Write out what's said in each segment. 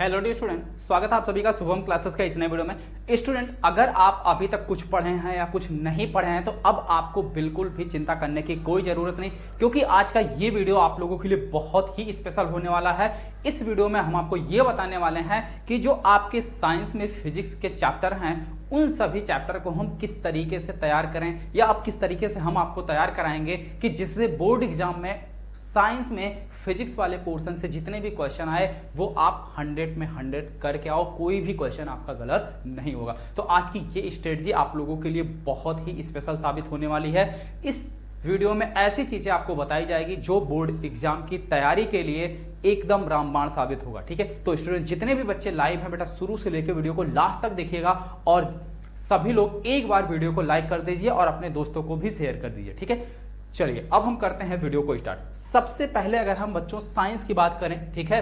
Hello dear student, स्वागत है आप सभी का शुभम क्लासेस का इस नए वीडियो में। स्टूडेंट, अगर आप अभी तक कुछ पढ़े हैं या कुछ नहीं पढ़े हैं तो अब आपको बिल्कुल भी चिंता करने की कोई जरूरत नहीं, क्योंकि आज का ये वीडियो आप लोगों के लिए बहुत ही स्पेशल होने वाला है। इस वीडियो में हम आपको ये बताने वाले हैं कि जो आपके साइंस में फिजिक्स के चैप्टर हैं उन सभी चैप्टर को हम किस तरीके से तैयार करें, या अब किस तरीके से हम आपको तैयार कराएंगे कि जिससे बोर्ड एग्जाम में साइंस में फिजिक्स वाले पोर्शन से जितने भी क्वेश्चन आए वो आप 100 में 100 करके आओ, कोई भी क्वेश्चन आपका गलत नहीं होगा। तो आज की ये स्ट्रेटजी आप लोगों के लिए बहुत ही स्पेशल साबित होने वाली है। इस वीडियो में ऐसी चीजें आपको बताई जाएगी जो बोर्ड एग्जाम की तैयारी के लिए एकदम रामबाण साबित होगा। ठीक है, तो स्टूडेंट जितने भी बच्चे लाइव हैं बेटा शुरू से लेकर वीडियो को लास्ट तक देखिएगा, और सभी लोग एक बार वीडियो को लाइक कर दीजिए और अपने दोस्तों को भी शेयर कर दीजिए। ठीक है, चलिए अब हम करते हैं वीडियो को स्टार्ट। सबसे पहले अगर हम बच्चों साइंस की बात करें, ठीक है,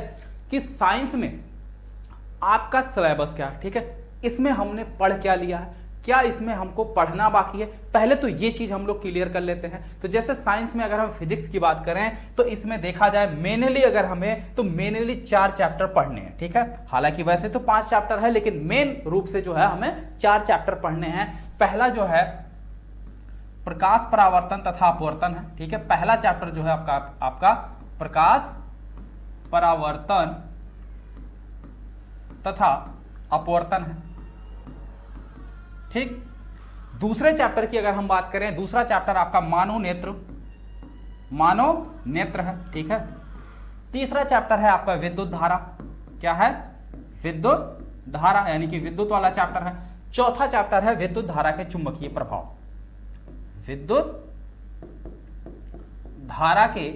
कि साइंस में आपका सिलेबस क्या है, ठीक है, इसमें हमने पढ़ क्या लिया है, क्या इसमें हमको पढ़ना बाकी है, पहले तो ये चीज हम लोग क्लियर कर लेते हैं। तो जैसे साइंस में अगर हम फिजिक्स की बात करें तो इसमें देखा जाए मेनली अगर हमें तो मेनली 4 चैप्टर पढ़ने हैं। ठीक है, हालांकि वैसे तो 5 चैप्टर है लेकिन मेन रूप से जो है हमें 4 चैप्टर पढ़ने हैं। पहला जो है प्रकाश परावर्तन तथा अपवर्तन है। ठीक है, पहला चैप्टर जो है आपका प्रकाश परावर्तन तथा अपवर्तन है। ठीक, दूसरे चैप्टर की अगर हम बात करें, दूसरा चैप्टर आपका मानव नेत्र है। ठीक है, तीसरा चैप्टर है आपका विद्युत धारा। क्या है? विद्युत धारा, यानी कि विद्युत वाला चैप्टर है। चौथा चैप्टर है विद्युत धारा के चुंबकीय प्रभाव, विद्युत धारा के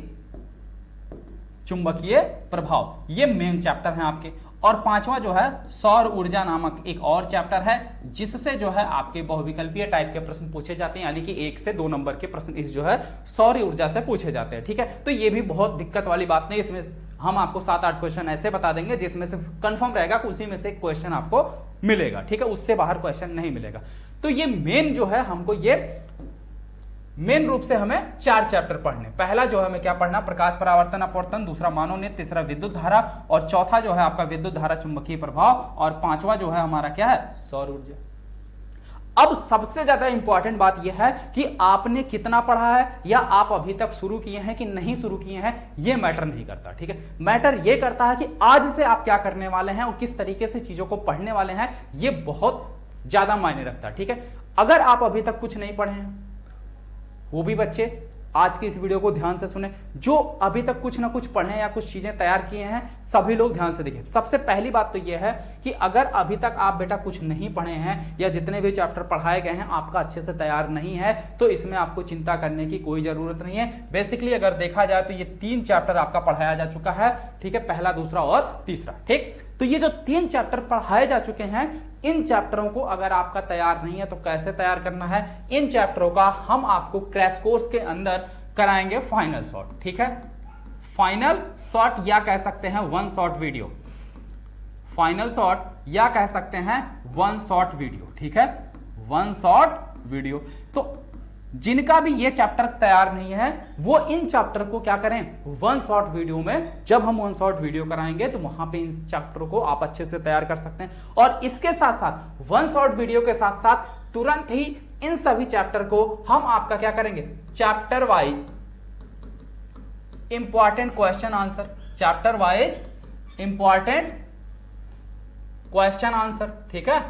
चुंबकीय प्रभाव, ये मेन चैप्टर हैं आपके। और पांचवा जो है सौर ऊर्जा नामक एक और चैप्टर है, जिससे जो है आपके बहुविकल्पीय टाइप के प्रश्न पूछे जाते हैं, यानी कि 1 से 2 नंबर के प्रश्न इस जो है सौर ऊर्जा से पूछे जाते हैं। ठीक है, तो ये भी बहुत दिक्कत वाली बात नहीं, इसमें हम आपको 7-8 क्वेश्चन ऐसे बता देंगे जिसमें से कंफर्म रहेगा कि उसी में से क्वेश्चन आपको मिलेगा। ठीक है, उससे बाहर क्वेश्चन नहीं मिलेगा। तो ये मेन जो है हमको ये मेन रूप से हमें 4 चैप्टर पढ़ने। पहला जो है हमें क्या पढ़ना? प्रकाश परावर्तन अपवर्तन, दूसरा मानव नेत्र, तीसरा विद्युत धारा, और चौथा जो है आपका विद्युत धारा चुंबकीय प्रभाव, और पांचवा जो है हमारा क्या है? सौर ऊर्जा। अब सबसे ज्यादा इंपॉर्टेंट बात यह है कि आपने कितना पढ़ा है या आप अभी तक शुरू किए हैं कि नहीं शुरू किए हैं, यह मैटर नहीं करता। ठीक है, मैटर यह करता है कि आज से आप क्या करने वाले हैं और किस तरीके से चीजों को पढ़ने वाले हैं, यह बहुत ज्यादा मायने रखता है। ठीक है, अगर आप अभी तक कुछ नहीं पढ़े हैं, वो भी बच्चे आज की इस वीडियो को ध्यान से सुने, जो अभी तक कुछ ना कुछ पढ़े या कुछ चीजें तैयार किए हैं, सभी लोग ध्यान से देखिए। सबसे पहली बात तो यह है कि अगर अभी तक आप बेटा कुछ नहीं पढ़े हैं या जितने भी चैप्टर पढ़ाए गए हैं आपका अच्छे से तैयार नहीं है, तो इसमें आपको चिंता करने की कोई जरूरत नहीं है। बेसिकली अगर देखा जाए तो ये 3 चैप्टर आपका पढ़ाया जा चुका है। ठीक है, पहला, दूसरा और तीसरा। ठीक, तो ये जो 3 चैप्टर पढ़ाए जा चुके हैं, इन चैप्टरों को अगर आपका तैयार नहीं है तो कैसे तैयार करना है, इन चैप्टरों का हम आपको क्रैश कोर्स के अंदर कराएंगे फाइनल शॉट। ठीक है, फाइनल शॉट या कह सकते हैं 1 शॉट वीडियो, फाइनल शॉट या कह सकते हैं 1 शॉट वीडियो। ठीक है, 1 शॉट वीडियो। तो जिनका भी ये चैप्टर तैयार नहीं है वो इन चैप्टर को क्या करें? 1 शॉट वीडियो में, जब हम 1 शॉट वीडियो कराएंगे तो वहां पे इन चैप्टर को आप अच्छे से तैयार कर सकते हैं। और इसके साथ साथ 1 शॉट वीडियो के साथ साथ तुरंत ही इन सभी चैप्टर को हम आपका क्या करेंगे? Chapter wise important question answer, chapter wise important question answer. ठीक है,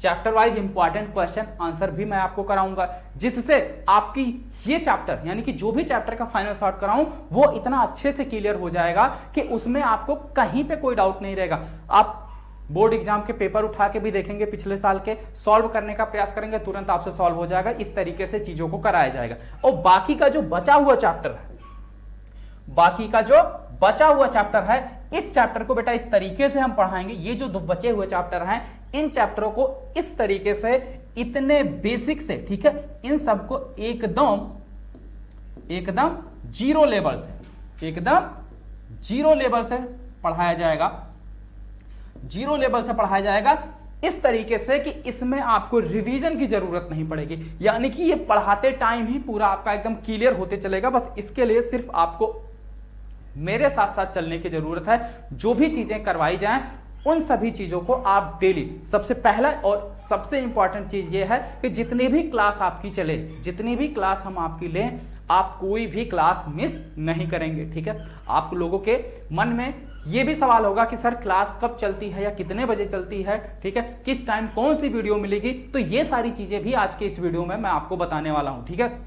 chapter wise important question answer भी मैं आपको कराऊंगा, जिससे आपकी ये चैप्टर, यानी कि जो भी चैप्टर का फाइनल शॉट कराऊं, वो इतना अच्छे से क्लियर हो जाएगा कि उसमें आपको कहीं पे कोई डाउट नहीं रहेगा। आप बोर्ड एग्जाम के पेपर उठा के भी देखेंगे पिछले साल के, सॉल्व करने का प्रयास करेंगे, तुरंत आपसे सॉल्व हो जाएगा। इस तरीके से चीजों को कराया जाएगा। और बाकी का जो बचा हुआ चैप्टर है, बाकी का जो बचा हुआ चैप्टर है, इस चैप्टर को बेटा इस तरीके से हम पढ़ाएंगे। ये जो 2 बचे हुए चैप्टर हैं, इन चैप्टरों को इस तरीके से, इतने बेसिक से, ठीक है, इन सबको एकदम जीरो लेवल से, एकदम जीरो लेवल से पढ़ाया जाएगा, जीरो लेवल से पढ़ाया जाएगा इस तरीके से कि इसमें आपको रिवीजन की जरूरत नहीं पड़ेगी, यानी कि ये पढ़ाते टाइम ही पूरा आपका एकदम क्लियर होते चलेगा। बस इसके लिए सिर्फ आपको मेरे साथ साथ चलने की जरूरत है। जो भी चीजें करवाई जाएं उन सभी चीजों को आप डेली, सबसे पहला और सबसे इंपॉर्टेंट चीज ये है कि जितनी भी क्लास आपकी चले, जितनी भी क्लास हम आपकी लें, आप कोई भी क्लास मिस नहीं करेंगे। ठीक है, आप लोगों के मन में ये भी सवाल होगा कि सर क्लास कब चलती है या कितने बजे चलती है, ठीक है, किस टाइम कौन सी वीडियो मिलेगी, तो ये सारी चीजें भी आज के इस वीडियो में मैं आपको बताने वाला हूं। ठीक है,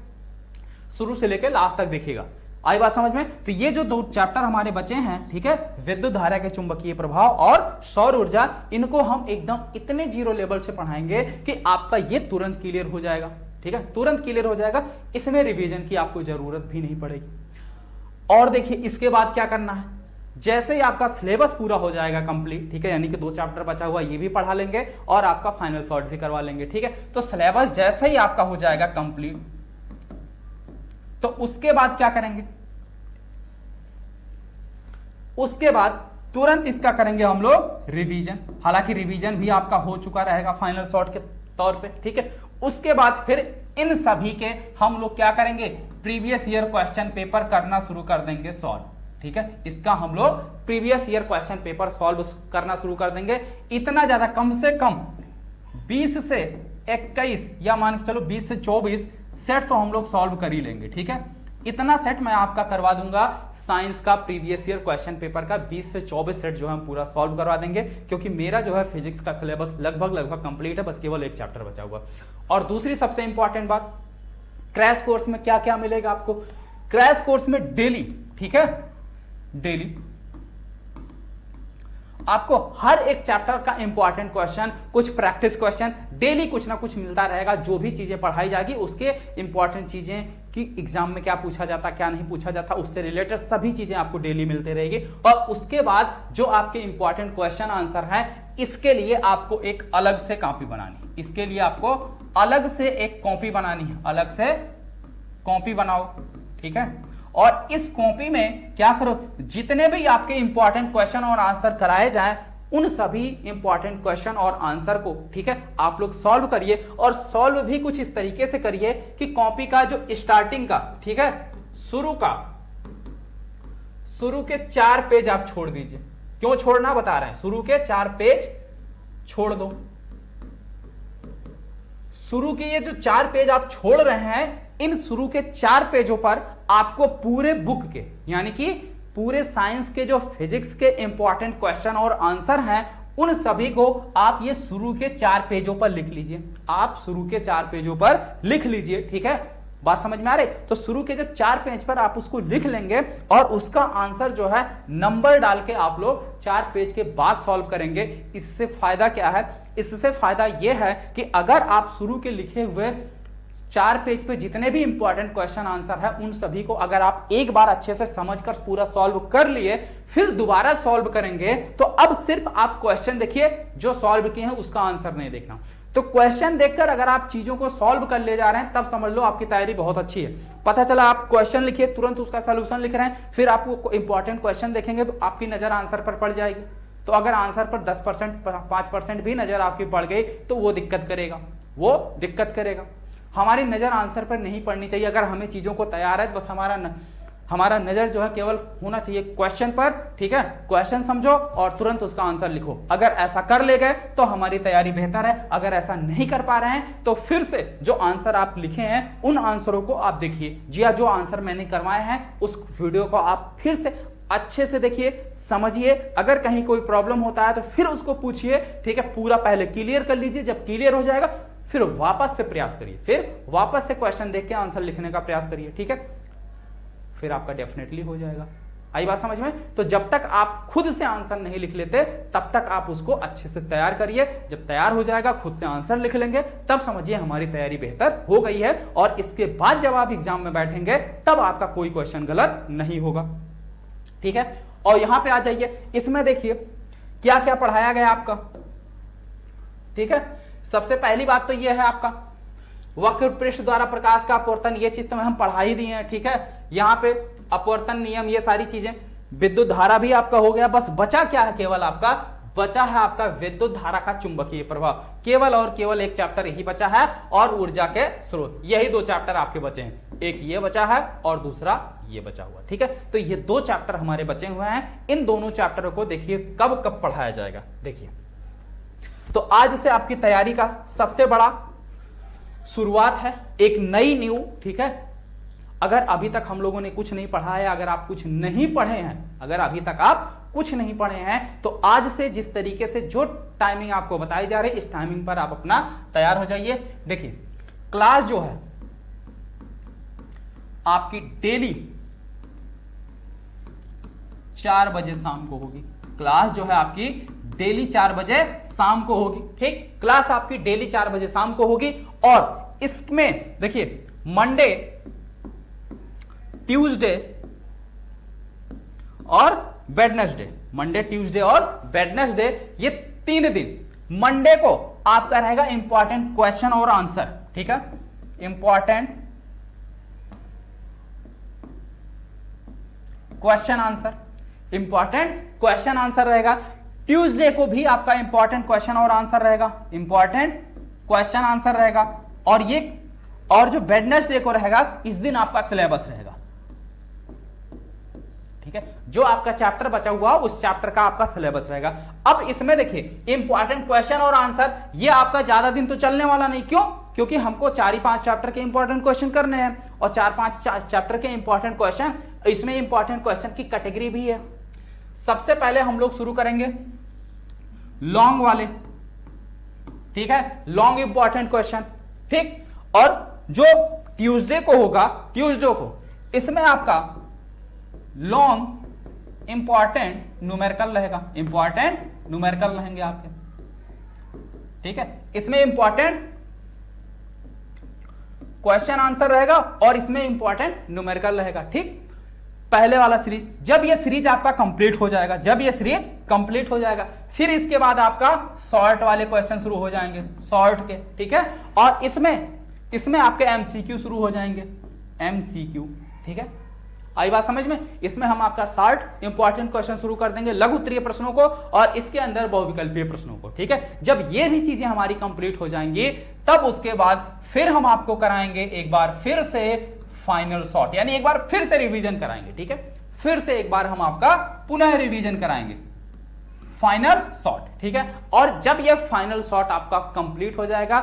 शुरू से लेकर लास्ट तक देखिएगा। आई बात समझ में? तो ये जो दो चैप्टर हमारे बचे हैं, ठीक है, विद्युत धारा के चुंबकीय प्रभाव और सौर ऊर्जा, इनको हम एकदम इतने जीरो लेवल से पढ़ाएंगे कि आपका ये तुरंत क्लियर हो जाएगा। ठीक है, तुरंत क्लियर हो जाएगा, इसमें रिवीजन की आपको जरूरत भी नहीं पड़ेगी। और देखिए इसके बाद क्या करना है, जैसे ही आपका सिलेबस पूरा हो जाएगा कंप्लीट, ठीक है, यानी कि 2 चैप्टर बचा हुआ ये भी पढ़ा लेंगे और आपका फाइनल सॉर्ट भी करवा लेंगे। ठीक है, तो सिलेबस जैसे ही आपका हो जाएगा कंप्लीट, तो उसके बाद क्या करेंगे, उसके बाद तुरंत इसका करेंगे हम लोग रिवीजन। हालांकि रिवीजन भी आपका हो चुका रहेगा फाइनल सॉर्ट के तौर पे। ठीक है, उसके बाद फिर इन सभी के हम लोग क्या करेंगे, प्रीवियस ईयर क्वेश्चन पेपर करना शुरू कर देंगे सॉल्व। ठीक है, इसका हम लोग previous year question paper solve करना शुरू कर देंगे। इतना ज्यादा, कम से कम 20 से 21 या मान के चलो 20 से 24 सेट तो हम लोग सॉल्व कर ही लेंगे। ठीक है, इतना सेट मैं आपका करवा दूंगा साइंस का प्रीवियस ईयर क्वेश्चन पेपर का 20 से 24 सेट जो है हम पूरा सॉल्व करवा देंगे, क्योंकि मेरा जो है फिजिक्स का सिलेबस लगभग कंप्लीट है, बस केवल एक चैप्टर बचा हुआ। और दूसरी सबसे इंपॉर्टेंट बात, क्रैश कोर्स में क्या क्या मिलेगा आपको, क्रैश कोर्स में डेली, ठीक है, डेली आपको हर एक चैप्टर का इंपॉर्टेंट क्वेश्चन, कुछ प्रैक्टिस क्वेश्चन, डेली कुछ ना कुछ मिलता रहेगा। जो भी चीजें पढ़ाई जाएगी उसके इंपॉर्टेंट चीजें कि एग्जाम में क्या पूछा जाता, क्या नहीं पूछा जाता, उससे रिलेटेड सभी चीजें आपको डेली मिलती रहेगी। और उसके बाद जो आपके इंपॉर्टेंट क्वेश्चन आंसर हैं, इसके लिए आपको एक अलग से कॉपी बनानी है, इसके लिए आपको अलग से एक कॉपी बनानी है, अलग से कॉपी बनाओ। ठीक है, और इस कॉपी में क्या करो, जितने भी आपके इंपॉर्टेंट क्वेश्चन और आंसर कराए जाएं, उन सभी इंपॉर्टेंट क्वेश्चन और आंसर को, ठीक है, आप लोग सॉल्व करिए। और सॉल्व भी कुछ इस तरीके से करिए कि कॉपी का जो स्टार्टिंग का, ठीक है, शुरू के 4 पेज आप छोड़ दीजिए। क्यों छोड़ना बता रहे हैं, शुरू के 4 पेज छोड़ दो। शुरू के ये जो 4 पेज आप छोड़ रहे हैं, इन शुरू के 4 पेजों पर आपको पूरे बुक के, यानी कि पूरे साइंस के जो फिजिक्स के इंपॉर्टेंट क्वेश्चन और आंसर हैं, उन सभी को आप ये शुरू के 4 पेजों पर लिख लीजिए। आप शुरू के 4 पेजों पर लिख लीजिए। ठीक है, बात समझ में आ रही? तो शुरू के जब 4 पेज पर आप उसको लिख लेंगे और उसका आंसर जो है नंबर डाल के आप लोग 4 पेज के बाद सॉल्व करेंगे। इससे फायदा क्या है, इससे फायदा यह है कि अगर आप शुरू के लिखे हुए 4 पेज पे जितने भी इंपॉर्टेंट क्वेश्चन आंसर है, उन सभी को अगर आप एक बार अच्छे से समझकर पूरा सॉल्व कर लिए, फिर दोबारा सॉल्व करेंगे, तो अब सिर्फ आप क्वेश्चन देखिए, जो सॉल्व किए हैं उसका आंसर नहीं देखना। तो क्वेश्चन देखकर अगर आप चीजों को सॉल्व कर ले जा रहे हैं, तब समझ लो आपकी तैयारी बहुत अच्छी है। पता चला आप क्वेश्चन लिखिए, तुरंत उसका सोल्यूशन लिख रहे हैं, फिर आपको इंपॉर्टेंट क्वेश्चन देखेंगे तो आपकी नजर आंसर पर पड़ जाएगी। तो अगर आंसर पर 10% 5% भी नजर आपकी पड़ गई तो वो दिक्कत करेगा, वो दिक्कत करेगा। हमारी नजर आंसर पर नहीं पड़नी चाहिए। अगर हमें चीजों को तैयार है, बस हमारा नजर जो है केवल होना चाहिए क्वेश्चन पर। ठीक है, क्वेश्चन समझो और तुरंत उसका आंसर लिखो। अगर ऐसा कर ले गए तो हमारी तैयारी बेहतर है। अगर ऐसा नहीं कर पा रहे हैं तो फिर से जो आंसर आप लिखे हैं, उन आंसरों को आप देखिए। जी हाँ, जो आंसर मैंने करवाए हैं उस वीडियो को आप फिर से अच्छे से देखिए, समझिए। अगर कहीं कोई प्रॉब्लम होता है तो फिर उसको पूछिए। ठीक है, पूरा पहले क्लियर कर लीजिए। जब क्लियर हो जाएगा फिर वापस से प्रयास करिए, फिर वापस से क्वेश्चन देख के आंसर लिखने का प्रयास करिए। ठीक है, फिर आपका डेफिनेटली हो जाएगा। आई बात समझ में? तो जब तक आप खुद से आंसर नहीं लिख लेते, तब तक आप उसको अच्छे से तैयार करिए। जब तैयार हो जाएगा, खुद से आंसर लिख लेंगे, तब समझिए हमारी तैयारी बेहतर हो गई है। और इसके बाद जब आप एग्जाम में बैठेंगे, तब आपका कोई क्वेश्चन गलत नहीं होगा। ठीक है, और यहां पे आ जाइए, इसमें देखिए क्या क्या पढ़ाया गया आपका। ठीक है, सबसे पहली बात तो यह है आपका वक्र पृष्ठ द्वारा प्रकाश का अपवर्तन। ये चीज तो हम पढ़ा ही दिए हैं। ठीक है, यहां पे अपवर्तन नियम, ये सारी चीजें, विद्युत धारा भी आपका हो गया। बस बचा क्या है, केवल आपका बचा है आपका विद्युत धारा का चुंबकीय प्रभाव, केवल और केवल एक चैप्टर यही बचा है, और ऊर्जा के स्रोत, यही दो चैप्टर आपके बचे हैं, एक ये बचा है और दूसरा ये बचा हुआ। ठीक है, तो ये दो चैप्टर हमारे बचे हुए हैं। इन दोनों चैप्टरों को देखिए कब कब पढ़ाया जाएगा। देखिए, तो आज से आपकी तैयारी का सबसे बड़ा शुरुआत है, एक नई न्यू। ठीक है, अगर अभी तक हम लोगों ने कुछ नहीं पढ़ा है, अगर आप कुछ नहीं पढ़े हैं, अगर अभी तक आप कुछ नहीं पढ़े हैं, तो आज से जिस तरीके से जो टाइमिंग आपको बताई जा रही है, इस टाइमिंग पर आप अपना तैयार हो जाइए। देखिए, क्लास जो है आपकी डेली 4 बजे शाम को होगी। क्लास जो है आपकी डेली 4 बजे शाम को होगी। ठीक, क्लास आपकी डेली 4 बजे शाम को होगी। और इसमें देखिए, मंडे, ट्यूसडे और वेडनेसडे, मंडे, ट्यूसडे और वेडनेसडे, ये 3 दिन। मंडे को आपका रहेगा इंपॉर्टेंट क्वेश्चन और आंसर। ठीक है, important question answer, important question answer रहेगा। ट्यूसडे को भी आपका इंपॉर्टेंट क्वेश्चन और आंसर रहेगा, इंपॉर्टेंट क्वेश्चन आंसर रहेगा। और जो वेडनेसडे को रहेगा, इस दिन आपका सिलेबस रहेगा। ठीक है, जो आपका चैप्टर बचा हुआ उस चैप्टर का आपका सिलेबस रहेगा। अब इसमें देखिए, इंपॉर्टेंट क्वेश्चन और आंसर, ये आपका ज्यादा दिन तो चलने वाला नहीं। क्यों? क्योंकि हमको 4 ही 5 चैप्टर के इंपॉर्टेंट क्वेश्चन करने हैं, और 4-5 चैप्टर के इंपॉर्टेंट क्वेश्चन, इसमें इंपॉर्टेंट क्वेश्चन की कैटेगरी भी है। सबसे पहले हम लोग शुरू करेंगे लॉन्ग वाले। ठीक है, लॉन्ग इंपॉर्टेंट क्वेश्चन। ठीक, और जो ट्यूसडे को होगा, ट्यूसडे को इसमें आपका लॉन्ग इंपॉर्टेंट न्यूमेरिकल रहेगा, इंपॉर्टेंट न्यूमेरिकल रहेंगे आपके। ठीक है, इसमें इंपॉर्टेंट क्वेश्चन आंसर रहेगा और इसमें इंपॉर्टेंट न्यूमेरिकल रहेगा। ठीक, पहले वाला सीरीज, जब ये सीरीज आपका कंप्लीट हो जाएगा, जब ये सीरीज कंप्लीट हो जाएगा, फिर इसके बाद आपका शॉर्ट वाले क्वेश्चन शुरू हो जाएंगे, शॉर्ट के। ठीक है, और इसमें आपके एमसीक्यू शुरू हो जाएंगे, एमसीक्यू। ठीक है, आई बात समझ में? इसमें हम आपका शॉर्ट इंपॉर्टेंट क्वेश्चन शुरू कर देंगे, लघु उत्तरीय प्रश्नों को, और इसके अंदर बहुविकल्पीय प्रश्नों को। ठीक है, जब ये भी चीजें हमारी कंप्लीट हो जाएंगी, तब उसके बाद फिर हम आपको कराएंगे एक बार फिर से फाइनल शॉट, यानी एक बार फिर से रिवीजन कराएंगे। ठीक है, फिर से एक बार हम आपका पुनः रिवीजन कराएंगे, फाइनल शॉट। ठीक है, और जब ये फाइनल शॉट आपका कंप्लीट हो जाएगा,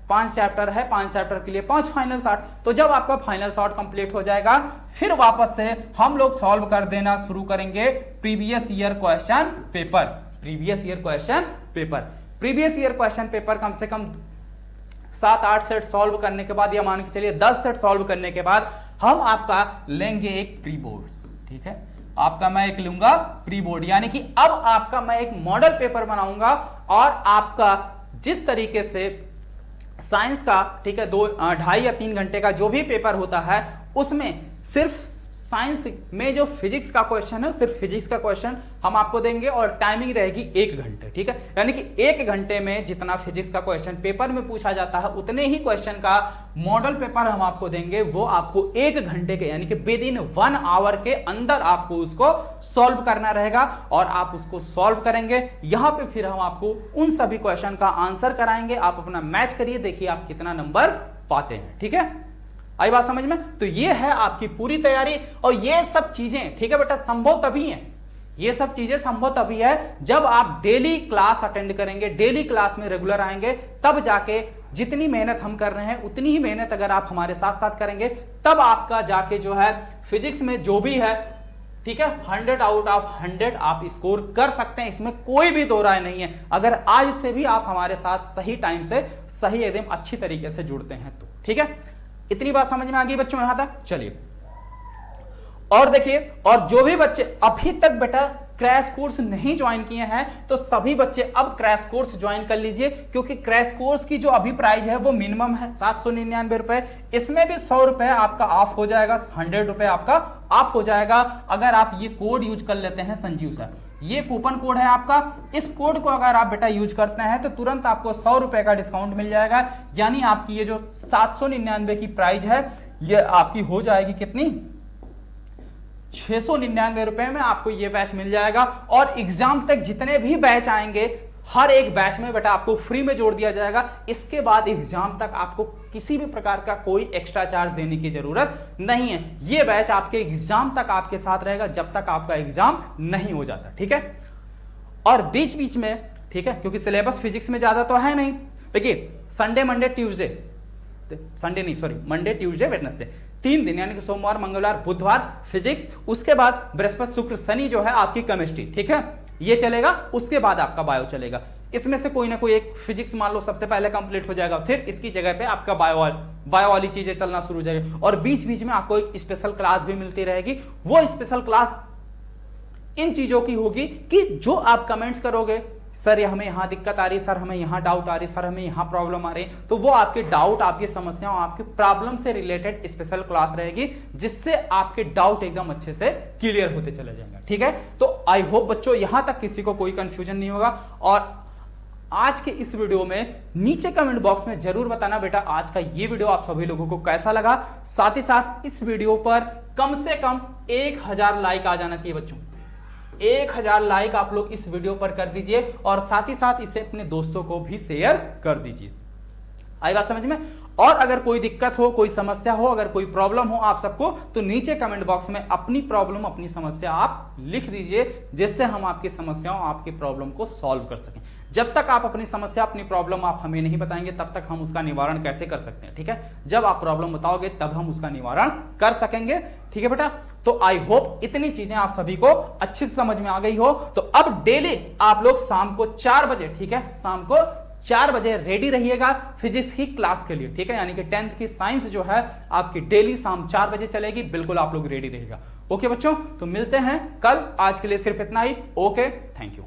5 चैप्टर है, 5 चैप्टर के लिए 5 फाइनल शॉट, तो जब आपका फाइनल शॉट कंप्लीट हो जाएगा, फिर वापस से हम लोग सॉल्व कर देना शुरू करेंगे previous year question paper. Previous year question paper, previous year question paper कम से कम 7-8 सेट सॉल्व करने के बाद, या मान के चलिए 10 सेट सॉल्व करने के बाद, हम आपका लेंगे एक प्री बोर्ड। ठीक है, आपका मैं एक लूंगा प्री बोर्ड, यानी कि अब आपका मैं एक मॉडल पेपर बनाऊंगा, और आपका जिस तरीके से साइंस का, ठीक है, 2-2.5 या 3 घंटे का जो भी पेपर होता है, उसमें सिर्फ साइंस में जो फिजिक्स का क्वेश्चन है, सिर्फ फिजिक्स का क्वेश्चन हम आपको देंगे, और टाइमिंग रहेगी 1 घंटे। ठीक है, यानी कि 1 घंटे में जितना फिजिक्स का क्वेश्चन पेपर में पूछा जाता है, उतने ही क्वेश्चन का मॉडल पेपर हम आपको देंगे। वो आपको 1 घंटे के, यानी कि विद इन 1 आवर के अंदर आपको उसको सॉल्व करना रहेगा, और आप उसको सॉल्व करेंगे। यहां पे फिर हम आपको उन सभी क्वेश्चन का आंसर कराएंगे। आप अपना मैच करिए, देखिए आप कितना नंबर पाते हैं। ठीक है, आई बात समझ में? तो ये है आपकी पूरी तैयारी, और ये सब चीजें, ठीक है बेटा, संभव तभी है, ये सब चीजें संभव तभी है जब आप डेली क्लास अटेंड करेंगे, डेली क्लास में रेगुलर आएंगे, तब जाके जितनी मेहनत हम कर रहे हैं उतनी ही मेहनत अगर आप हमारे साथ साथ करेंगे, तब आपका जाके जो है फिजिक्स में जो भी है, ठीक है, 100 आउट ऑफ 100 आप स्कोर कर सकते हैं। इसमें कोई भी दो राय नहीं है, अगर आज से भी आप हमारे साथ सही टाइम से, सही एकदम अच्छी तरीके से जुड़ते हैं तो। ठीक है, इतनी बात समझ में आ गई बच्चों यहां तक? चलिए, और देखिए, और जो भी बच्चे अभी तक बेटा क्रैश कोर्स नहीं ज्वाइन किए हैं, तो सभी बच्चे अब क्रैश कोर्स ज्वाइन कर लीजिए, क्योंकि क्रैश कोर्स की जो अभी प्राइस है वो मिनिमम है 799 रुपए। इसमें भी 100 रुपए आपका ऑफ हो जाएगा, 100 रुपए आपका ऑफ हो जाएगा अगर आप ये कोड यूज कर लेते हैं संजीव सर। ये कूपन कोड है आपका, इस कोड को अगर आप बेटा यूज करते हैं तो तुरंत आपको 100 रुपए का डिस्काउंट मिल जाएगा, यानी आपकी ये जो 799 की प्राइस है, ये आपकी हो जाएगी कितनी, 699 रुपए में आपको ये बैच मिल जाएगा। और एग्जाम तक जितने भी बैच आएंगे हर एक बैच में बेटा आपको फ्री में जोड़ दिया जाएगा। इसके बाद एग्जाम तक आपको किसी भी प्रकार का कोई एक्स्ट्रा चार्ज देने की जरूरत नहीं है। ये बैच आपके एग्जाम तक आपके साथ रहेगा जब तक आपका एग्जाम नहीं हो जाता, ठीक है। और बीच बीच में, ठीक है, क्योंकि सिलेबस फिजिक्स में ज्यादा तो है नहीं, देखिए संडे मंडे ट्यूसडे, संडे नहीं सॉरी मंडे ट्यूसडे वेडनेसडे, 3 दिन यानी कि सोमवार मंगलवार बुधवार फिजिक्स, उसके बाद बृहस्पति शुक्र शनि जो है आपकी केमिस्ट्री, ठीक है, ये चलेगा। उसके बाद आपका बायो चलेगा। इसमें से कोई ना कोई एक फिजिक्स मान लो सबसे पहले कंप्लीट हो जाएगा, फिर इसकी जगह पे आपका बायो वाली चीजें चलना शुरू हो जाएगी। और बीच बीच में आपको एक स्पेशल क्लास भी मिलती रहेगी। वो स्पेशल क्लास इन चीजों की होगी कि जो आप कमेंट्स करोगे, सर हमें यहां दिक्कत आ रही है, सर हमें यहां डाउट आ रही है, सर हमें यहां प्रॉब्लम आ रही है, तो वो आपके डाउट, आपकी समस्याओं, आपकी प्रॉब्लम से रिलेटेड स्पेशल क्लास रहेगी, जिससे आपके डाउट एकदम अच्छे से क्लियर होते चले जाएंगे, ठीक है। तो आई होप बच्चों यहां तक किसी को कोई कंफ्यूजन नहीं होगा। और आज के इस वीडियो में नीचे कमेंट बॉक्स में जरूर बताना बेटा आज का ये वीडियो आप सभी लोगों को कैसा लगा। साथ ही साथ इस वीडियो पर कम से कम 1000 लाइक आ जाना चाहिए बच्चों। 1000 लाइक आप लोग इस वीडियो पर कर दीजिए और साथ ही साथ इसे अपने दोस्तों को भी शेयर कर दीजिए। आई बात समझ में। और अगर कोई दिक्कत हो, कोई समस्या हो, अगर कोई प्रॉब्लम हो आप सबको, तो नीचे कमेंट बॉक्स में अपनी प्रॉब्लम, अपनी समस्या आप लिख दीजिए, जिससे हम आपकी समस्याओं, आपकी प्रॉब्लम को सॉल्व कर सकें। जब तक आप अपनी समस्या, अपनी प्रॉब्लम आप हमें नहीं बताएंगे तब तक हम उसका निवारण कैसे कर सकते हैं, ठीक है। जब आप प्रॉब्लम बताओगे तब हम उसका निवारण कर सकेंगे, ठीक है बेटा। तो आई होप इतनी चीजें आप सभी को अच्छी समझ में आ गई हो। तो अब डेली आप लोग शाम को 4 बजे, ठीक है, शाम को 4 बजे रेडी रहिएगा फिजिक्स की क्लास के लिए, ठीक है। यानी कि 10th की साइंस जो है आपकी डेली शाम 4 बजे चलेगी, बिल्कुल आप लोग रेडी रहिएगा। ओके बच्चों, तो मिलते हैं कल। आज के लिए सिर्फ इतना ही। Okay, thank you.